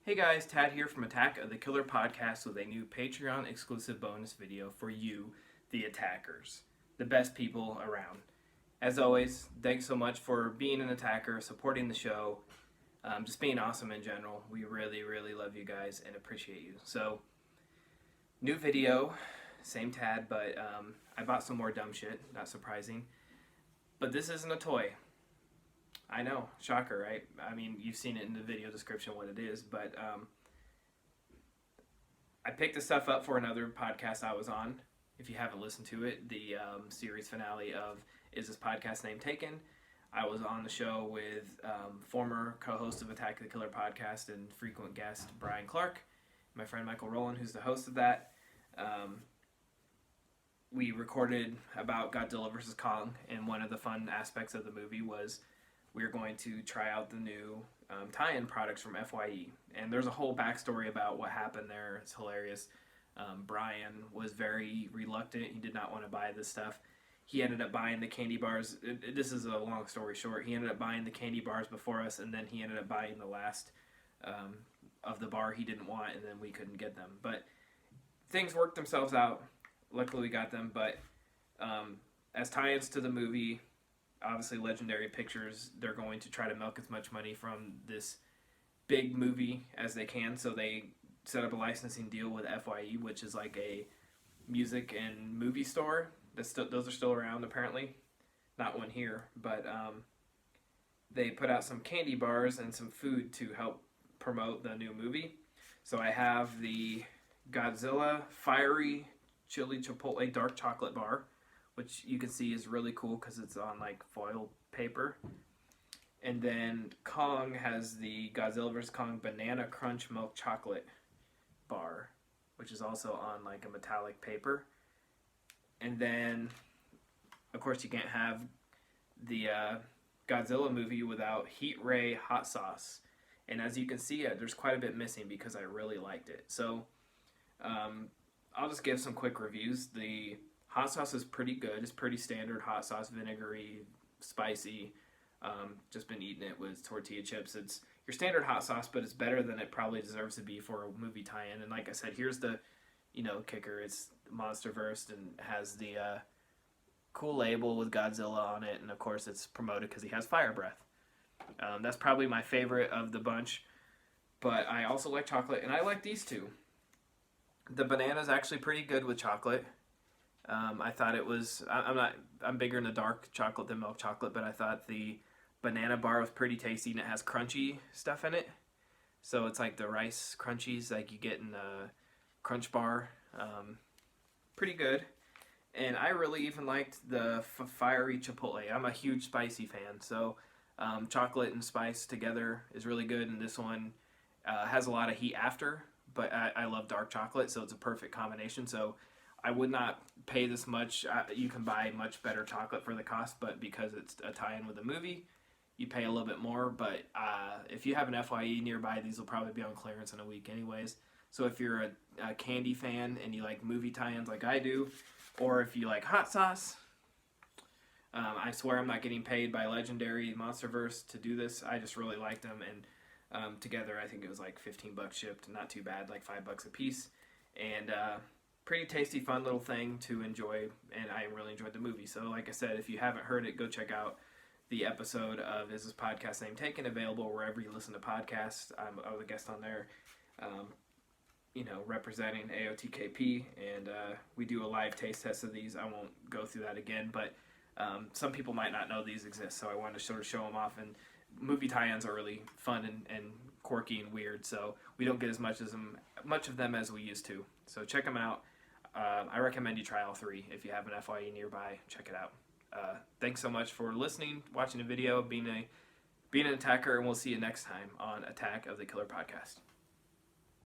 Hey guys, Tad here from Attack of the Killer Podcast with a new Patreon exclusive bonus video for you, the attackers, the best people around. As always, thanks so much for being an attacker, supporting the show, just being awesome in general. We really, really love you guys and appreciate you. So, new video, same Tad, but I bought some more dumb shit, not surprising. But this isn't a toy. I know, shocker, right? I mean, you've seen it in the video description what it is, but I picked this stuff up for another podcast I was on. If you haven't listened to it, the series finale of Is This Podcast Name Taken? I was on the show with former co-host of Attack of the Killer Podcast and frequent guest Brian Clark, my friend Michael Rowland, who's the host of that. We recorded about Godzilla vs. Kong, and one of the fun aspects of the movie was we're going to try out the new tie-in products from FYE. And there's a whole backstory about what happened there. It's hilarious. Brian was very reluctant. He did not want to buy this stuff. He ended up buying the candy bars. This is a long story short. He ended up buying the candy bars before us, and then he ended up buying the last of the bar he didn't want, and then we couldn't get them. But things worked themselves out. Luckily we got them. But as tie-ins to the movie, obviously Legendary Pictures, they're going to try to milk as much money from this big movie as they can, so they set up a licensing deal with FYE, which is like a music and movie store. Those are still around apparently. Not one here, but they put out some candy bars and some food to help promote the new movie. So I have the Godzilla Fiery Chili Chipotle Dark Chocolate Bar, which you can see is really cool because it's on like foil paper. And then Kong has the Godzilla vs. Kong Banana Crunch Milk Chocolate Bar, which is also on like a metallic paper. And then, of course, you can't have the Godzilla movie without Heat Ray Hot Sauce. And as you can see, there's quite a bit missing because I really liked it. So I'll just give some quick reviews. The hot sauce is pretty good. It's pretty standard hot sauce, vinegary, spicy. Just been eating it with tortilla chips. It's your standard hot sauce, but it's better than it probably deserves to be for a movie tie-in. And like I said, here's the, kicker. It's Monsterverse and has the cool label with Godzilla on it. And of course, it's promoted because he has fire breath. That's probably my favorite of the bunch. But I also like chocolate, and I like these two. The banana's actually pretty good with chocolate. I thought it was, I'm bigger in the dark chocolate than milk chocolate, but I thought the banana bar was pretty tasty, and it has crunchy stuff in it. So it's like the rice crunchies like you get in a Crunch Bar. Pretty good. And I really even liked the Fiery Chipotle. I'm a huge spicy fan, so chocolate and spice together is really good, and this one has a lot of heat after, but I love dark chocolate, so it's a perfect combination. So I would not pay this much. You can buy much better chocolate for the cost, but because it's a tie-in with a movie, you pay a little bit more. But if you have an FYE nearby, these will probably be on clearance in a week anyways. So if you're a candy fan and you like movie tie-ins like I do, or if you like hot sauce, I swear I'm not getting paid by Legendary Monsterverse to do this. I just really like them, and together I think it was like $15 shipped. Not too bad, like $5 a piece. And pretty tasty, fun little thing to enjoy, and I really enjoyed the movie. So like I said, if you haven't heard it, go check out the episode of Is This Podcast Name Taken, available wherever you listen to podcasts. I was a guest on there, representing AotKP, and we do a live taste test of these. I won't go through that again, but some people might not know these exist, so I wanted to sort of show them off. And movie tie-ins are really fun and quirky and weird, so we don't get as much of them as we used to. So check them out. I recommend you try all three. If you have an FYE nearby, check it out. Thanks so much for listening, watching the video, being an attacker, and we'll see you next time on Attack of the Killer Podcast.